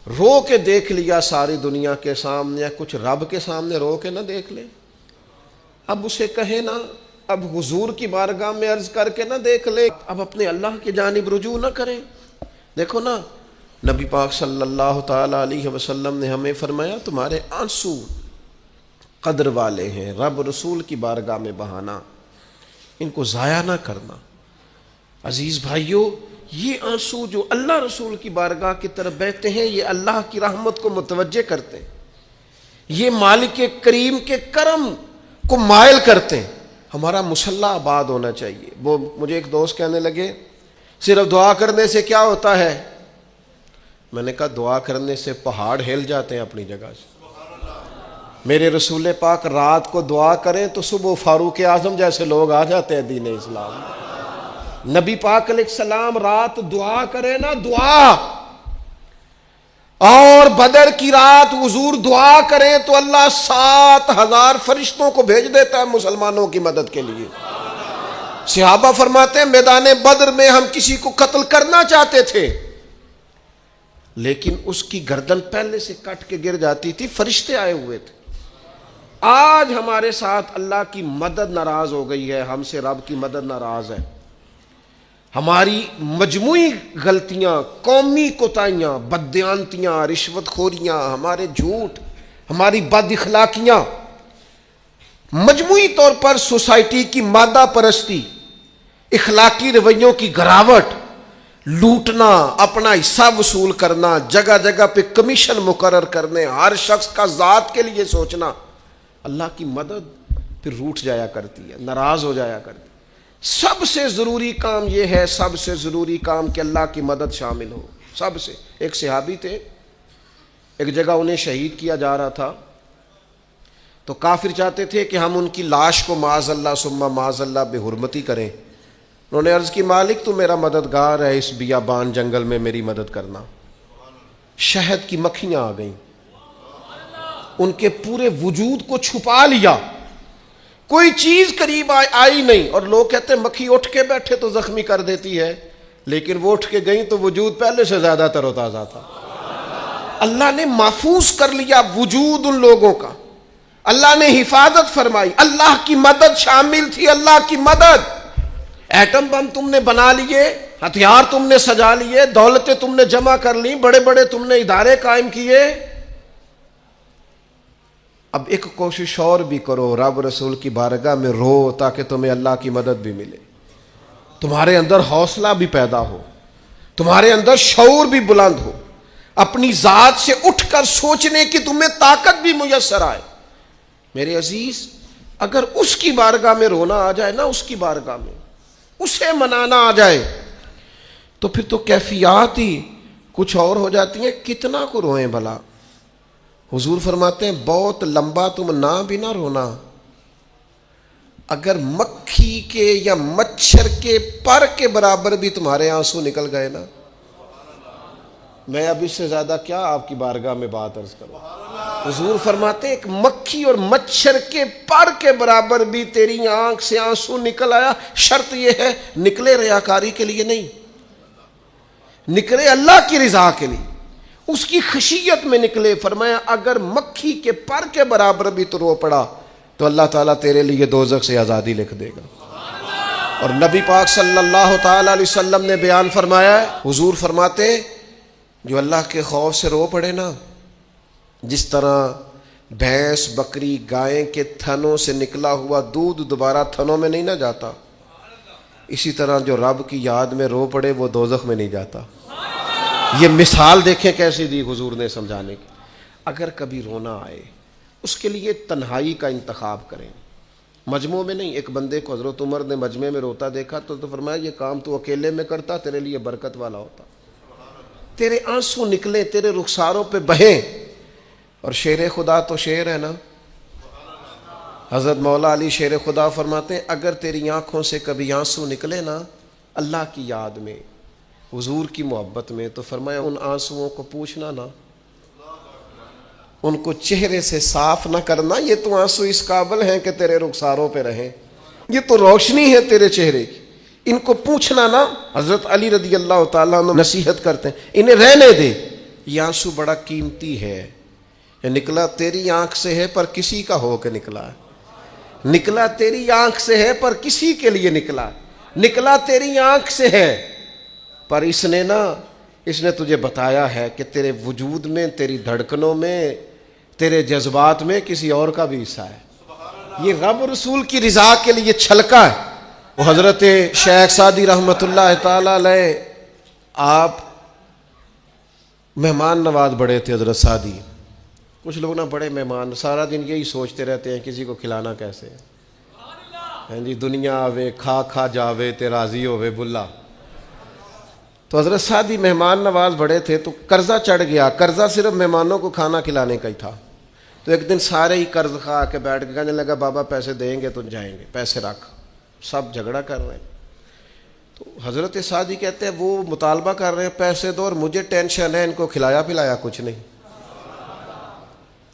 رو کے دیکھ لیا ساری دنیا کے سامنے، کچھ رب کے سامنے رو کے نہ دیکھ لے؟ اب اسے کہے نا، اب حضور کی بارگاہ میں عرض کر کے نہ دیکھ لے، اب اپنے اللہ کی جانب رجوع نہ کرے؟ دیکھو نا، نبی پاک صلی اللہ تعالی علیہ وسلم نے ہمیں فرمایا تمہارے آنسو قدر والے ہیں، رب رسول کی بارگاہ میں بہانا، ان کو ضائع نہ کرنا۔ عزیز بھائیو، یہ آنسو جو اللہ رسول کی بارگاہ کی طرف بہتے ہیں، یہ اللہ کی رحمت کو متوجہ کرتے ہیں، یہ مالک کریم کے کرم کو مائل کرتے ہیں۔ ہمارا مسلح آباد ہونا چاہیے۔ وہ مجھے ایک دوست کہنے لگے صرف دعا کرنے سے کیا ہوتا ہے؟ میں نے کہا دعا کرنے سے پہاڑ ہل جاتے ہیں اپنی جگہ سے۔ میرے رسول پاک رات کو دعا کریں تو صبح فاروق اعظم جیسے لوگ آ جاتے ہیں دین اسلام میں۔ نبی پاک علیہ السلام رات دعا کرے نا، دعا، اور بدر کی رات حضور دعا کریں تو اللہ 7,000 فرشتوں کو بھیج دیتا ہے مسلمانوں کی مدد کے لیے۔ صحابہ فرماتے ہیں میدان بدر میں ہم کسی کو قتل کرنا چاہتے تھے، لیکن اس کی گردن پہلے سے کٹ کے گر جاتی تھی، فرشتے آئے ہوئے تھے۔ آج ہمارے ساتھ اللہ کی مدد ناراض ہو گئی ہے، ہم سے رب کی مدد ناراض ہے۔ ہماری مجموعی غلطیاں، قومی کوتاہیاں، بددیانتیاں، رشوت خوریاں، ہمارے جھوٹ، ہماری بد اخلاقیاں، مجموعی طور پر سوسائٹی کی مادہ پرستی، اخلاقی رویوں کی گراوٹ، لوٹنا، اپنا حصہ وصول کرنا، جگہ جگہ پہ کمیشن مقرر کرنے، ہر شخص کا ذات کے لیے سوچنا، اللہ کی مدد پھر روٹ جایا کرتی ہے، ناراض ہو جایا کرتی ہے۔ سب سے ضروری کام یہ ہے، سب سے ضروری کام کہ اللہ کی مدد شامل ہو۔ سب سے، ایک صحابی تھے، ایک جگہ انہیں شہید کیا جا رہا تھا، تو کافر چاہتے تھے کہ ہم ان کی لاش کو معاذ اللہ ثم معاذ اللہ بے حرمتی کریں۔ انہوں نے عرض کی مالک تو میرا مددگار ہے، اس بیابان جنگل میں میری مدد کرنا۔ شہد کی مکھیاں آ گئیں، ان کے پورے وجود کو چھپا لیا، کوئی چیز قریب آئی نہیں، اور لوگ کہتے ہیں مکھی اٹھ کے بیٹھے تو زخمی کر دیتی ہے، لیکن وہ اٹھ کے گئیں تو وجود پہلے سے زیادہ تر و تازہ تھا۔ اللہ نے محفوظ کر لیا وجود ان لوگوں کا، اللہ نے حفاظت فرمائی، اللہ کی مدد شامل تھی، اللہ کی مدد۔ ایٹم بم تم نے بنا لیے، ہتھیار تم نے سجا لیے، دولتیں تم نے جمع کر لی، بڑے بڑے تم نے ادارے قائم کیے، اب ایک کوشش اور بھی کرو، رب رسول کی بارگاہ میں رو تاکہ تمہیں اللہ کی مدد بھی ملے، تمہارے اندر حوصلہ بھی پیدا ہو، تمہارے اندر شعور بھی بلند ہو، اپنی ذات سے اٹھ کر سوچنے کی تمہیں طاقت بھی میسر آئے۔ میرے عزیز، اگر اس کی بارگاہ میں رونا آ جائے نا، اس کی بارگاہ میں اسے منانا آ جائے، تو پھر تو کیفیات ہی کچھ اور ہو جاتی ہیں۔ کتنا کو روئیں بھلا؟ حضور فرماتے ہیں بہت لمبا تم نہ بھی نہ رونا، اگر مکھی کے یا مچھر کے پر کے برابر بھی تمہارے آنسو نکل گئے نا، میں اب اس سے زیادہ کیا آپ کی بارگاہ میں بات عرض کروں۔ حضور فرماتے ہیں ایک مکھی اور مچھر کے پر کے برابر بھی تیری آنکھ سے آنسو نکل آیا، شرط یہ ہے نکلے ریاکاری کے لیے نہیں، نکلے اللہ کی رضا کے لیے، اس کی خشیت میں نکلے۔ فرمایا اگر مکھی کے پر کے برابر بھی تو رو پڑا تو اللہ تعالیٰ تیرے لیے دوزخ سے آزادی لکھ دے گا۔ اور نبی پاک صلی اللہ تعالیٰ علیہ وسلم نے بیان فرمایا ہے، حضور فرماتے ہیں جو اللہ کے خوف سے رو پڑے نا، جس طرح بھینس بکری گائے کے تھنوں سے نکلا ہوا دودھ دوبارہ تھنوں میں نہیں نہ جاتا، اسی طرح جو رب کی یاد میں رو پڑے وہ دوزخ میں نہیں جاتا۔ یہ مثال دیکھیں کیسی دی حضور نے سمجھانے کی۔ اگر کبھی رونا آئے اس کے لیے تنہائی کا انتخاب کریں، مجموعوں میں نہیں۔ ایک بندے کو حضرت عمر نے مجمع میں روتا دیکھا تو فرمایا یہ کام تو اکیلے میں کرتا، تیرے لیے برکت والا ہوتا، تیرے آنسو نکلے، تیرے رخساروں پہ بہیں۔ اور شیر خدا تو شیر ہے نا، حضرت مولا علی شیر خدا فرماتے ہیں اگر تیری آنکھوں سے کبھی آنسو نکلے نا اللہ کی یاد میں، حضور کی محبت میں، تو فرمایا ان آنسوؤں کو پوچھنا نا، ان کو چہرے سے صاف نہ کرنا، یہ تو آنسو اس قابل ہیں کہ تیرے رخساروں پہ رہیں، یہ تو روشنی ہے تیرے چہرے کی، ان کو پوچھنا نا۔ حضرت علی رضی اللہ تعالیٰ عنہ نصیحت کرتے ہیں انہیں رہنے دے، یہ آنسو بڑا قیمتی ہے، یہ نکلا تیری آنکھ سے ہے پر کسی کا ہو کے نکلا ہے، نکلا تیری آنکھ سے ہے پر کسی کے لیے نکلا، نکلا تیری آنکھ سے ہے پر اس نے تجھے بتایا ہے کہ تیرے وجود میں، تیری دھڑکنوں میں، تیرے جذبات میں کسی اور کا بھی حصہ ہے۔ یہ رب رسول کی رضا کے لیے چھلکا ہے۔ وہ حضرت شیخ سعدی رحمۃ اللہ تعالی علیہ، آپ مہمان نواز بڑے تھے حضرت سعدی۔ کچھ لوگ بڑے مہمان، سارا دن یہی سوچتے رہتے ہیں کسی کو کھلانا کیسے ہے۔ ہاں جی، دنیا آوے کھا کھا جاوے تے راضی ہووے بلا۔ تو حضرت سعدی مہمان نواز بڑے تھے، تو قرضہ چڑھ گیا۔ قرضہ صرف مہمانوں کو کھانا کھلانے کا ہی تھا۔ تو ایک دن سارے ہی قرض کھا کے بیٹھ کے کہنے لگا بابا پیسے دیں گے تو جائیں گے، پیسے رکھ۔ سب جھگڑا کر رہے ہیں۔ تو حضرت سعدی کہتے ہیں وہ مطالبہ کر رہے ہیں پیسے دو اور مجھے ٹینشن ہے، ان کو کھلایا پلایا کچھ نہیں۔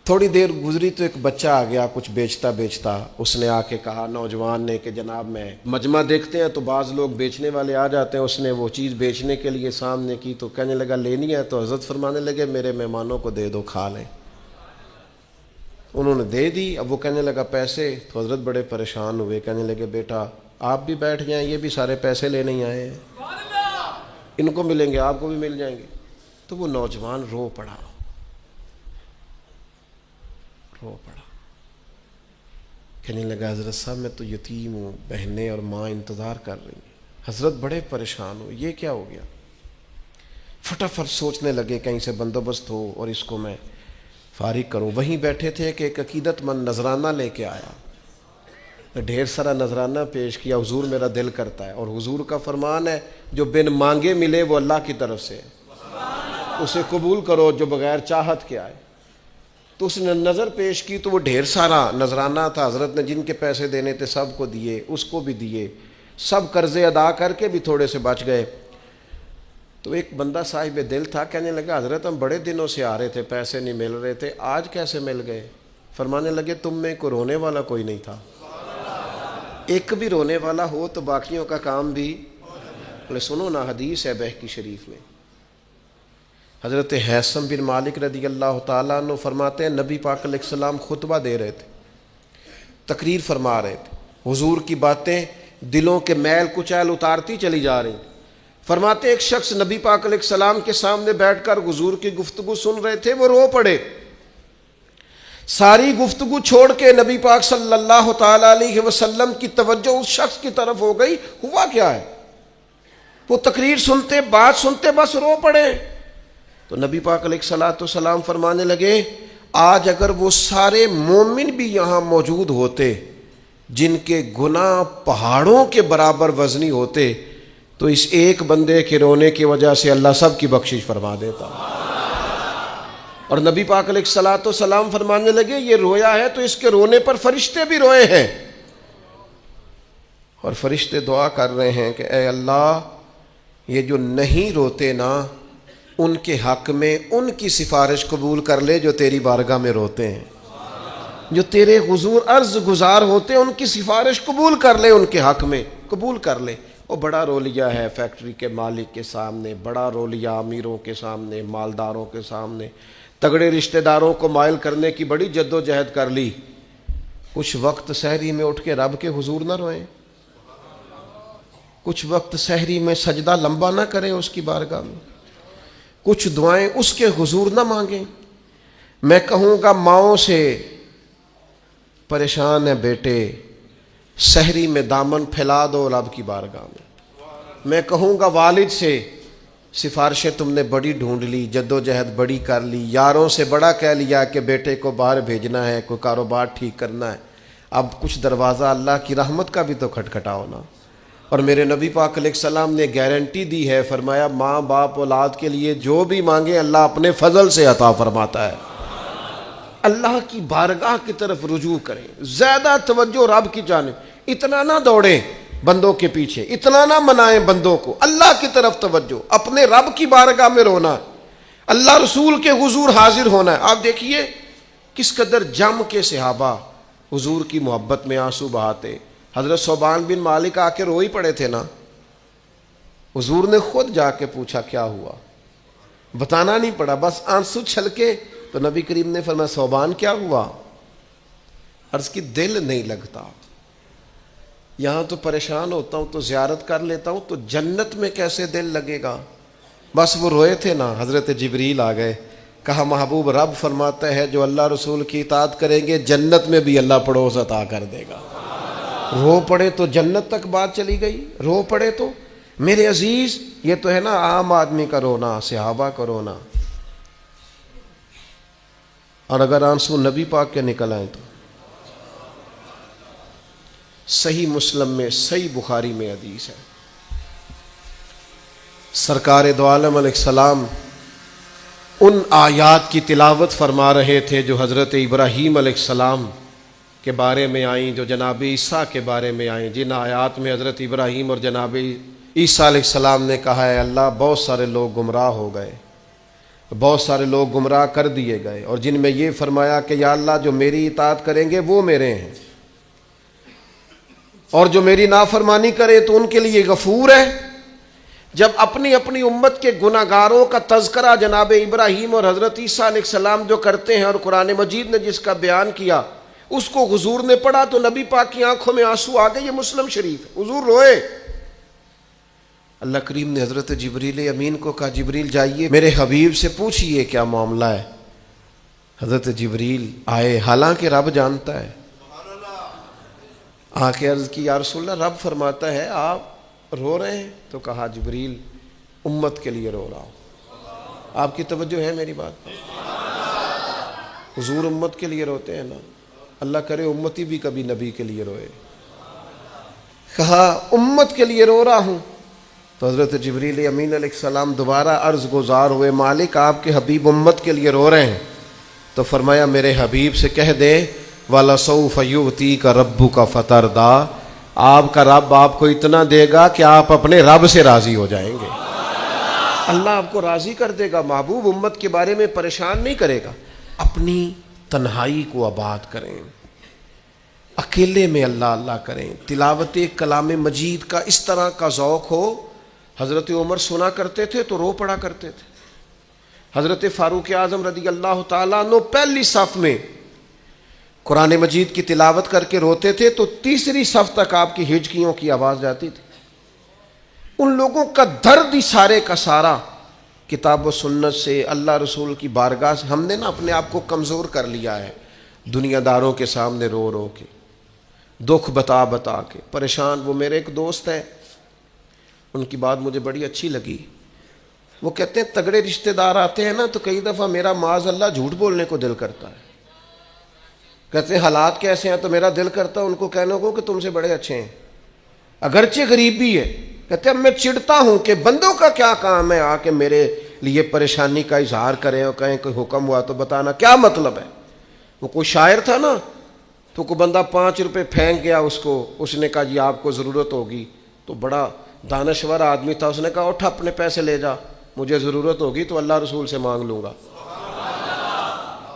تھوڑی دیر گزری تو ایک بچہ آ گیا کچھ بیچتا بیچتا، اس نے آ کے کہا نوجوان نے کہ جناب میں مجمع دیکھتے ہیں تو بعض لوگ بیچنے والے آ جاتے ہیں، اس نے وہ چیز بیچنے کے لیے سامنے کی تو کہنے لگا لینی ہے، تو حضرت فرمانے لگے میرے مہمانوں کو دے دو کھا لیں۔ انہوں نے دے دی۔ اب وہ کہنے لگا پیسے، تو حضرت بڑے پریشان ہوئے، کہنے لگے بیٹا آپ بھی بیٹھ جائیں، یہ بھی سارے پیسے لینے ہی آئے ہیں، ان کو ملیں گے آپ کو بھی مل جائیں گے۔ تو وہ نوجوان رو پڑا۔ کہنے لگا حضرت صاحب میں تو یتیم ہوں، بہنیں اور ماں انتظار کر رہی ہیں۔ حضرت بڑے پریشان ہو، یہ کیا ہو گیا؟ فٹافٹ سوچنے لگے کہیں سے بندوبست ہو اور اس کو میں فارغ کروں۔ وہیں بیٹھے تھے کہ ایک عقیدت مند نذرانہ لے کے آیا، ڈھیر سارا نذرانہ پیش کیا، حضور میرا دل کرتا ہے، اور حضور کا فرمان ہے جو بن مانگے ملے وہ اللہ کی طرف سے، اسے قبول کرو جو بغیر چاہت کے آئے۔ تو اس نے نظر پیش کی تو وہ ڈھیر سارا نذرانہ تھا، حضرت نے جن کے پیسے دینے تھے سب کو دیے، اس کو بھی دیے، سب قرضے ادا کر کے بھی تھوڑے سے بچ گئے۔ تو ایک بندہ صاحب دل تھا، کہنے لگا حضرت ہم بڑے دنوں سے آ رہے تھے، پیسے نہیں مل رہے تھے، آج کیسے مل گئے؟ فرمانے لگے تم میں کوئی رونے والا کوئی نہیں تھا، ایک بھی رونے والا ہو تو باقیوں کا کام بھی۔ بولے سنو نا، حدیث ہے بہقی شریف میں، حضرت حیثم بن مالک رضی اللہ تعالیٰ عنہ فرماتے ہیں نبی پاک علیہ السلام خطبہ دے رہے تھے، تقریر فرما رہے تھے، حضور کی باتیں دلوں کے میل کچیل اتارتی چلی جا رہی۔ فرماتے ایک شخص نبی پاک علیہ السلام کے سامنے بیٹھ کر حضور کی گفتگو سن رہے تھے، وہ رو پڑے۔ ساری گفتگو چھوڑ کے نبی پاک صلی اللہ تعالیٰ علیہ وسلم کی توجہ اس شخص کی طرف ہو گئی۔ ہوا کیا ہے؟ وہ تقریر سنتے، بات سنتے بس رو پڑے۔ تو نبی پاک علیہ الصلوۃ والسلام فرمانے لگے آج اگر وہ سارے مومن بھی یہاں موجود ہوتے جن کے گناہ پہاڑوں کے برابر وزنی ہوتے تو اس ایک بندے کے رونے کی وجہ سے اللہ سب کی بخشش فرما دیتا۔ اور نبی پاک علیہ الصلوۃ والسلام فرمانے لگے یہ رویا ہے تو اس کے رونے پر فرشتے بھی روئے ہیں، اور فرشتے دعا کر رہے ہیں کہ اے اللہ یہ جو نہیں روتے نا ان کے حق میں ان کی سفارش قبول کر لے جو تیری بارگاہ میں روتے ہیں، جو تیرے حضور عرض گزار ہوتے ہیں ان کی سفارش قبول کر لے، ان کے حق میں قبول کر لے۔ وہ بڑا رو لیا ہے فیکٹری کے مالک کے سامنے، بڑا رو لیا امیروں کے سامنے، مالداروں کے سامنے، تگڑے رشتہ داروں کو مائل کرنے کی بڑی جد و جہد کر لی۔ کچھ وقت سحری میں اٹھ کے رب کے حضور نہ روئیں، کچھ وقت سحری میں سجدہ لمبا نہ کریں اس کی بارگاہ میں، کچھ دعائیں اس کے حضور نہ مانگیں۔ میں کہوں گا ماؤں سے پریشان ہے بیٹے، سحری میں دامن پھیلا دو رب کی بارگاہ میں۔ میں کہوں گا والد سے سفارشیں تم نے بڑی ڈھونڈ لی، جد و جہد بڑی کر لی، یاروں سے بڑا کہہ لیا کہ بیٹے کو باہر بھیجنا ہے، کوئی کاروبار ٹھیک کرنا ہے، اب کچھ دروازہ اللہ کی رحمت کا بھی تو کھٹکھٹاؤ نا۔ اور میرے نبی پاک علیہ السلام نے گارنٹی دی ہے، فرمایا ماں باپ اولاد کے لیے جو بھی مانگے اللہ اپنے فضل سے عطا فرماتا ہے۔ اللہ کی بارگاہ کی طرف رجوع کریں، زیادہ توجہ رب کی جانب، اتنا نہ دوڑیں بندوں کے پیچھے، اتنا نہ منائیں بندوں کو، اللہ کی طرف توجہ، اپنے رب کی بارگاہ میں رونا، اللہ رسول کے حضور حاضر ہونا ہے۔ آپ دیکھیے کس قدر جم کے صحابہ حضور کی محبت میں آنسو بہاتے۔ حضرت ثوبان بن مالک آ کے رو ہی پڑے تھے نا، حضور نے خود جا کے پوچھا کیا ہوا؟ بتانا نہیں پڑا، بس آنسو چھلکے تو نبی کریم نے فرمایا ثوبان کیا ہوا؟ عرض کی دل نہیں لگتا، یہاں تو پریشان ہوتا ہوں تو زیارت کر لیتا ہوں، تو جنت میں کیسے دل لگے گا؟ بس وہ روئے تھے نا، حضرت جبریل آ گئے، کہا محبوب رب فرماتا ہے جو اللہ رسول کی اطاعت کریں گے جنت میں بھی اللہ پڑوس عطا کر دے گا۔ رو پڑے تو جنت تک بات چلی گئی، رو پڑے تو میرے عزیز یہ تو ہے نا عام آدمی کا رونا، صحابہ کا رونا، اور اگر آنسو نبی پاک کے نکل آئیں تو صحیح مسلم میں، صحیح بخاری میں حدیث ہے، سرکار دو عالم علیہ السلام ان آیات کی تلاوت فرما رہے تھے جو حضرت ابراہیم علیہ السلام کے بارے میں آئیں، جو جناب عیسیٰ کے بارے میں آئیں، جن آیات میں حضرت ابراہیم اور جناب عیسیٰ علیہ السلام نے کہا ہے اللہ بہت سارے لوگ گمراہ ہو گئے، بہت سارے لوگ گمراہ کر دیے گئے، اور جن میں یہ فرمایا کہ یا اللہ جو میری اطاعت کریں گے وہ میرے ہیں، اور جو میری نافرمانی کرے تو ان کے لیے غفور ہے۔ جب اپنی اپنی امت کے گناہ گاروں کا تذکرہ جناب ابراہیم اور حضرت عیسیٰ علیہ السلام جو کرتے ہیں، اور قرآن مجید نے جس کا بیان کیا اس کو حضور نے پڑھا تو نبی پاک کی آنکھوں میں آنسو آ گئے۔ یہ مسلم شریف ہے، حضور روئے۔ اللہ کریم نے حضرت جبریل امین کو کہا جبریل جائیے میرے حبیب سے پوچھئے کیا معاملہ ہے۔ حضرت جبریل آئے، حالانکہ رب جانتا ہے، آ کے عرض کی یا رسول اللہ رب فرماتا ہے آپ رو رہے ہیں، تو کہا جبریل امت کے لیے رو رہا ہوں۔ آپ کی توجہ ہے میری بات پر؟ حضور امت کے لیے روتے ہیں نا، اللہ کرے امتی بھی کبھی نبی کے لیے روئے۔ کہا امت کے لیے رو رہا ہوں، تو حضرت جبریل امین علیہ السلام دوبارہ عرض گزار ہوئے مالک آپ کے حبیب امت کے لیے رو رہے ہیں، تو فرمایا میرے حبیب سے کہہ دے وَلَسَوْفَ يُؤْتِيكَ رَبُّكَ فَتَرْضَىٰ، آپ کا رب آپ کو اتنا دے گا کہ آپ اپنے رب سے راضی ہو جائیں گے۔ اللہ آپ کو راضی کر دے گا، محبوب امت کے بارے میں پریشان نہیں کرے گا۔ اپنی تنہائی کو آباد کریں، اکیلے میں اللہ اللہ کریں، تلاوت کلام مجید کا اس طرح کا ذوق ہو۔ حضرت عمر سنا کرتے تھے تو رو پڑا کرتے تھے، حضرت فاروق اعظم رضی اللہ تعالیٰ عنہ پہلی صف میں قرآن مجید کی تلاوت کر کے روتے تھے تو تیسری صف تک آپ کی ہچکیوں کی آواز جاتی تھی۔ ان لوگوں کا درد ہی سارے کا سارا کتاب و سنت سے، اللہ رسول کی بارگاہ سے۔ ہم نے نا اپنے آپ کو کمزور کر لیا ہے، دنیا داروں کے سامنے رو رو کے، دکھ بتا بتا کے پریشان۔ وہ میرے ایک دوست ہے، ان کی بات مجھے بڑی اچھی لگی۔ وہ کہتے ہیں تگڑے رشتہ دار آتے ہیں نا تو کئی دفعہ میرا معاذ اللہ جھوٹ بولنے کو دل کرتا ہے۔ کہتے ہیں حالات کیسے ہیں تو میرا دل کرتا ہے ان کو کہنے کو کہ تم سے بڑے اچھے ہیں، اگرچہ غریبی ہے۔ کہتے ہیں میں چڑھتا ہوں کہ بندوں کا کیا کام ہے آ کے میرے لیے پریشانی کا اظہار کریں اور کہیں کوئی حکم ہوا تو بتانا، کیا مطلب ہے؟ وہ کوئی شاعر تھا نا، تو کوئی بندہ 5 روپے پھینک گیا اس کو، اس نے کہا جی آپ کو ضرورت ہوگی، تو بڑا دانشور آدمی تھا، اس نے کہا اٹھ اپنے پیسے لے جا، مجھے ضرورت ہوگی تو اللہ رسول سے مانگ لوں گا۔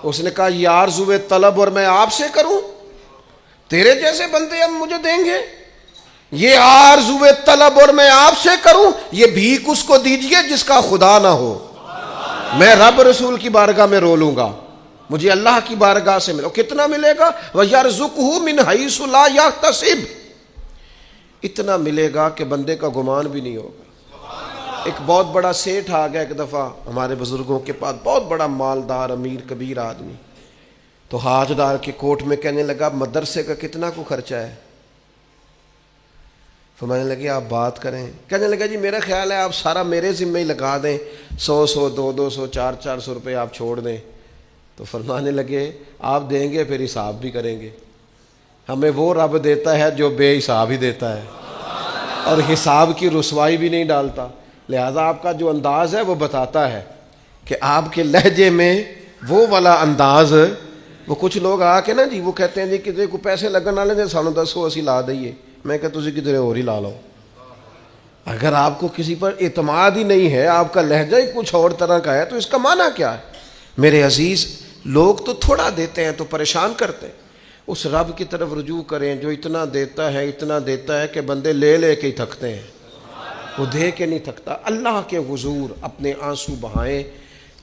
اس نے کہا یہ آرزوئے طلب اور میں آپ سے کروں؟ تیرے جیسے بندے اب مجھے دیں گے؟ یہ آرزوئے طلب اور میں آپ سے کروں؟ یہ بھیک اس کو دیجئے جس کا خدا نہ ہو۔ میں رب رسول کی بارگاہ میں رو لوں گا، مجھے اللہ کی بارگاہ سے ملے۔ کتنا ملے گا؟ وَيَرْزُقْهُ مِنْ حَيْثُ لَا يَحْتَسِبُ، اتنا ملے گا کہ بندے کا گمان بھی نہیں ہوگا۔ ایک بہت بڑا سیٹھ آ گیا ایک دفعہ ہمارے بزرگوں کے پاس، بہت بڑا مالدار امیر کبیر آدمی، تو حاجدار کے کوٹ میں کہنے لگا مدرسے کا کتنا کو خرچہ ہے؟ فرمانے لگے آپ بات کریں۔ کہنے لگا جی میرا خیال ہے آپ سارا میرے ذمہ ہی لگا دیں، 100 200 400 روپے آپ چھوڑ دیں۔ تو فرمانے لگے آپ دیں گے پھر حساب بھی کریں گے، ہمیں وہ رب دیتا ہے جو بے حساب ہی دیتا ہے اور حساب کی رسوائی بھی نہیں ڈالتا۔ لہذا آپ کا جو انداز ہے وہ بتاتا ہے کہ آپ کے لہجے میں وہ والا انداز۔ وہ کچھ لوگ آ کے نا جی وہ کہتے ہیں جی کسی کو پیسے لگن والے نے سانو دسو اسی لا دئیے، میں کہ تسی کدھر اور ہی لا لو۔ اگر آپ کو کسی پر اعتماد ہی نہیں ہے، آپ کا لہجہ ہی کچھ اور طرح کا ہے، تو اس کا معنی کیا ہے؟ میرے عزیز لوگ تو تھوڑا دیتے ہیں تو پریشان کرتے ہیں، اس رب کی طرف رجوع کریں جو اتنا دیتا ہے کہ بندے لے لے کے ہی تھکتے ہیں، وہ دے کے نہیں تھکتا۔ اللہ کے حضور اپنے آنسو بہائیں،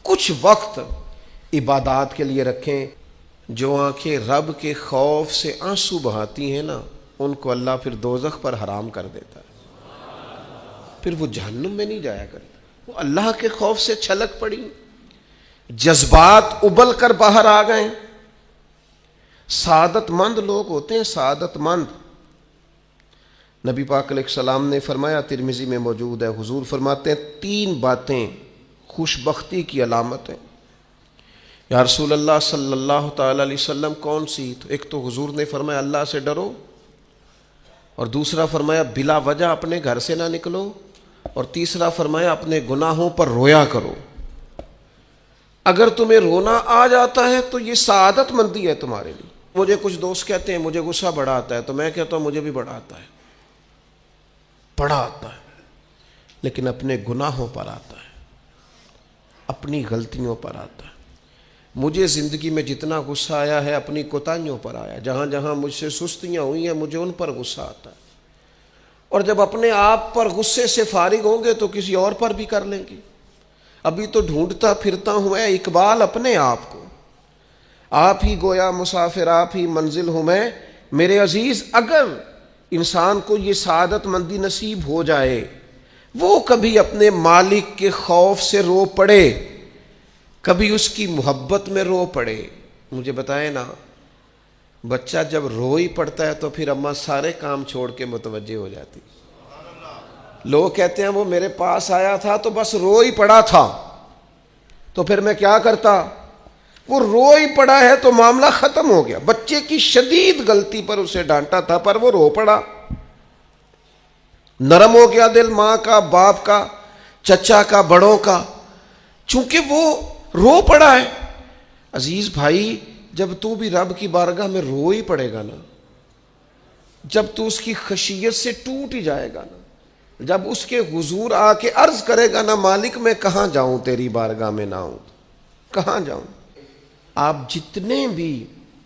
کچھ وقت عبادات کے لیے رکھیں. جو آنکھیں رب کے خوف سے آنسو بہاتی ہیں نا، ان کو اللہ پھر دوزخ پر حرام کر دیتا ہے. پھر وہ جہنم میں نہیں جایا کرتا. وہ اللہ کے خوف سے چھلک پڑی، جذبات ابل کر باہر آ گئے. سعادت مند لوگ ہوتے ہیں، سعادت مند. نبی پاک علیہ السلام نے فرمایا، ترمذی میں موجود ہے، حضور فرماتے ہیں 3 باتیں خوش بختی کی علامت ہیں. یا رسول اللہ صلی اللہ تعالی علیہ وسلم کون سی؟ تو ایک تو حضور نے فرمایا اللہ سے ڈرو، اور دوسرا فرمایا بلا وجہ اپنے گھر سے نہ نکلو، اور تیسرا فرمایا اپنے گناہوں پر رویا کرو. اگر تمہیں رونا آ جاتا ہے تو یہ سعادت مندی ہے تمہارے لیے. مجھے کچھ دوست کہتے ہیں مجھے غصہ بڑا آتا ہے، تو میں کہتا ہوں مجھے بھی بڑا آتا ہے، بڑا آتا ہے، لیکن اپنے گناہوں پر آتا ہے، اپنی غلطیوں پر آتا ہے. مجھے زندگی میں جتنا غصہ آیا ہے اپنی کوتاہیوں پر آیا. جہاں جہاں مجھ سے سستیاں ہوئی ہیں مجھے ان پر غصہ آتا ہے. اور جب اپنے آپ پر غصے سے فارغ ہوں گے تو کسی اور پر بھی کر لیں گے. ابھی تو ڈھونڈتا پھرتا ہوں اے اقبال اپنے آپ کو، آپ ہی گویا مسافر آپ ہی منزل ہوں میں. میرے عزیز، اگر انسان کو یہ سعادت مندی نصیب ہو جائے، وہ کبھی اپنے مالک کے خوف سے رو پڑے، کبھی اس کی محبت میں رو پڑے. مجھے بتائیں نا، بچہ جب رو ہی پڑتا ہے تو پھر اماں سارے کام چھوڑ کے متوجہ ہو جاتی. لوگ کہتے ہیں وہ میرے پاس آیا تھا تو بس رو ہی پڑا تھا، تو پھر میں کیا کرتا؟ وہ رو ہی پڑا ہے تو معاملہ ختم ہو گیا. بچے کی شدید غلطی پر اسے ڈانٹا تھا پر وہ رو پڑا، نرم ہو گیا دل ماں کا، باپ کا، چچا کا، بڑوں کا، چونکہ وہ رو پڑا ہے. عزیز بھائی، جب تو بھی رب کی بارگاہ میں رو ہی پڑے گا نا، جب تو اس کی خشیت سے ٹوٹ ہی جائے گا نا، جب اس کے حضور آ کے عرض کرے گا نا مالک میں کہاں جاؤں تیری بارگاہ میں نہ ہوں، کہاں جاؤں. آپ جتنے بھی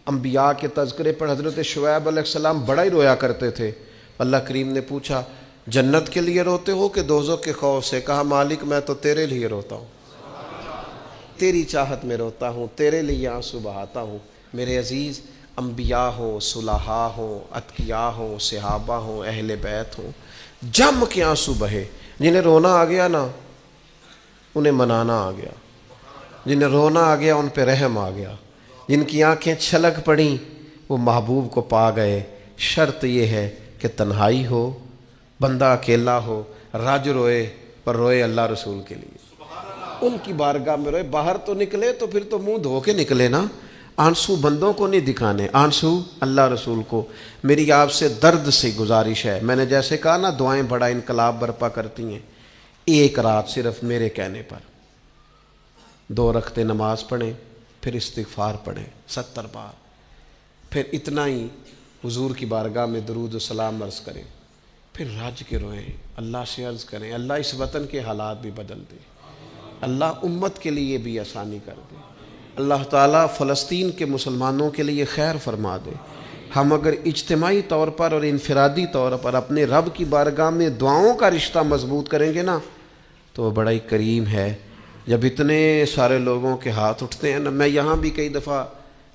انبیاء کے تذکرے پر، حضرت شعیب علیہ السلام بڑا ہی رویا کرتے تھے. اللہ کریم نے پوچھا جنت کے لیے روتے ہو کہ دوزخ کے خوف سے؟ کہا مالک میں تو تیرے لیے روتا ہوں، تیری چاہت میں روتا ہوں، تیرے لیے آنسو بہاتا ہوں. میرے عزیز، انبیاء ہوں، صلحاء ہوں، اتقیاء ہوں، صحابہ ہوں، اہل بیت ہوں، جم کے آنسو بہے. جنہیں رونا آ گیا نا انہیں منانا آ گیا، جنہیں رونا آ گیا ان پہ رحم آ گیا، جن کی آنکھیں چھلک پڑیں وہ محبوب کو پا گئے. شرط یہ ہے کہ تنہائی ہو، بندہ اکیلا ہو، رج روئے پر روئے اللہ رسول کے لیے، ان کی بارگاہ میں روئے. باہر تو نکلے تو پھر تو منہ دھو کے نکلے نا. آنسو بندوں کو نہیں دکھانے، آنسو اللہ رسول کو. میری آپ سے درد سے گزارش ہے، میں نے جیسے کہا نا دعائیں بڑا انقلاب برپا کرتی ہیں. ایک رات صرف میرے کہنے پر 2 رکعتیں نماز پڑھیں، پھر استغفار پڑھیں 70 بار، پھر اتنا ہی حضور کی بارگاہ میں درود و سلام عرض کریں، پھر راج کے روئیں، اللہ سے عرض کریں اللہ اس وطن کے حالات بھی بدل دے، اللہ امت کے لیے بھی آسانی کر دے، اللہ تعالیٰ فلسطین کے مسلمانوں کے لیے خیر فرما دے. ہم اگر اجتماعی طور پر اور انفرادی طور پر اپنے رب کی بارگاہ میں دعاؤں کا رشتہ مضبوط کریں گے نا تو وہ بڑا ہی کریم ہے. جب اتنے سارے لوگوں کے ہاتھ اٹھتے ہیں نا، میں یہاں بھی کئی دفعہ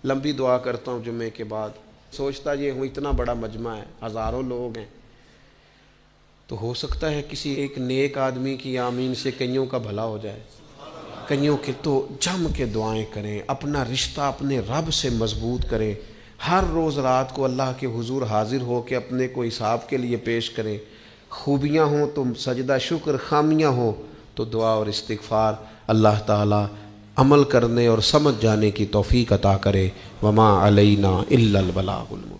لمبی دعا کرتا ہوں جمعے کے بعد، سوچتا یہ ہوں اتنا بڑا مجمع ہے، ہزاروں لوگ ہیں، تو ہو سکتا ہے کسی ایک نیک آدمی کی آمین سے کئیوں کا بھلا ہو جائے، کئیوں کے. تو جم کے دعائیں کریں، اپنا رشتہ اپنے رب سے مضبوط کریں. ہر روز رات کو اللہ کے حضور حاضر ہو کے اپنے کو حساب کے لیے پیش کریں. خوبیاں ہوں تو سجدہ شکر، خامیاں ہوں تو دعا اور استغفار. اللہ تعالی عمل کرنے اور سمجھ جانے کی توفیق عطا کرے. وما علینا الا البلاغ المبین.